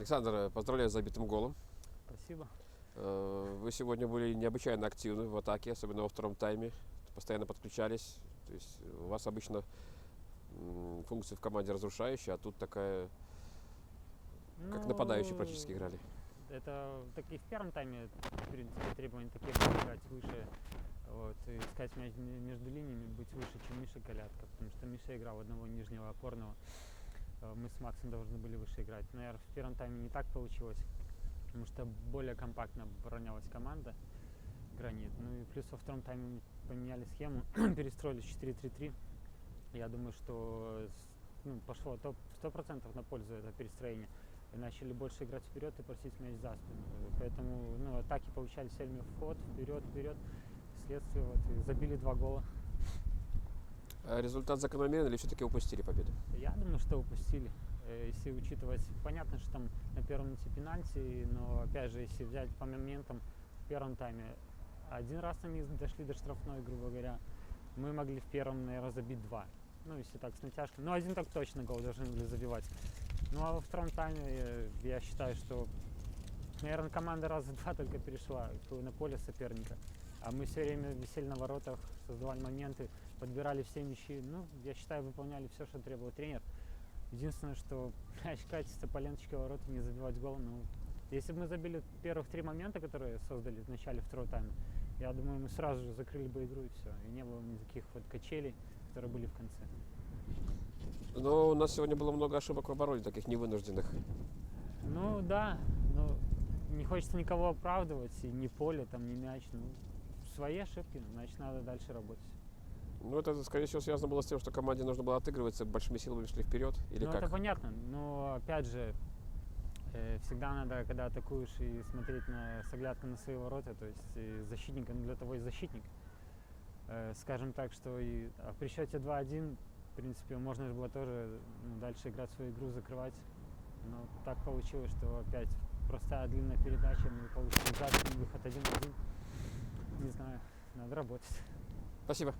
Александр, поздравляю с забитым голом. Спасибо. Вы сегодня были необычайно активны в атаке, особенно во втором тайме. Постоянно подключались. То есть у вас обычно функция в команде разрушающая, а тут такая, как нападающие практически играли. Это так и в первом тайме, в принципе, требования такие были: играть выше, вот, и искать мяч между линиями, быть выше, чем Миша Колядка, потому что Миша играл одного нижнего опорного. Мы с Максом должны были выше играть. Наверное, в первом тайме не так получилось, потому что более компактно оборонялась команда «Гранит». Ну и плюс во втором тайме мы поменяли схему, перестроились 4-3-3. Я думаю, что пошло 100% на пользу это перестроение. И начали больше играть вперед и просить мяч за спину. Поэтому атаки получались все время вход, вперед. Следствие, и забили 2 гола. Результат закономерен или все-таки упустили победу? Я думаю, что упустили. Если учитывать, понятно, что там на первом минуте пенальти, но опять же, если взять по моментам в первом тайме, один раз они дошли до штрафной, грубо говоря. Мы могли в первом, наверное, забить 2. Если так с натяжкой. Один так точно гол должны были забивать. А во втором тайме я считаю, что, наверное, команда раза 2 только перешла на поле соперника. А мы все время висели на воротах, создавали моменты, подбирали все мячи. Я считаю, выполняли все, что требовал тренер. Единственное, что мяч катится по ленточке ворота, не забивать гол. Если бы мы забили первых 3 момента, которые создали в начале второго тайма, я думаю, мы сразу же закрыли бы игру и все. И не было никаких качелей, которые были в конце. Но у нас сегодня было много ошибок в обороне, таких невынужденных. Да, но не хочется никого оправдывать, и ни поле, ни мяч. Свои ошибки, значит, надо дальше работать. Это, скорее всего, связано было с тем, что команде нужно было отыгрываться, большими силами шли вперед, или как? Это понятно, но опять же, всегда надо, когда атакуешь, и смотреть с оглядкой на свои ворота, то есть защитника, для того и защитник. Скажем так, что при счете 2-1, в принципе, можно было тоже дальше играть свою игру, закрывать. Но так получилось, что опять простая длинная передача, мы получили выход 1-1. Не знаю, надо работать. Спасибо.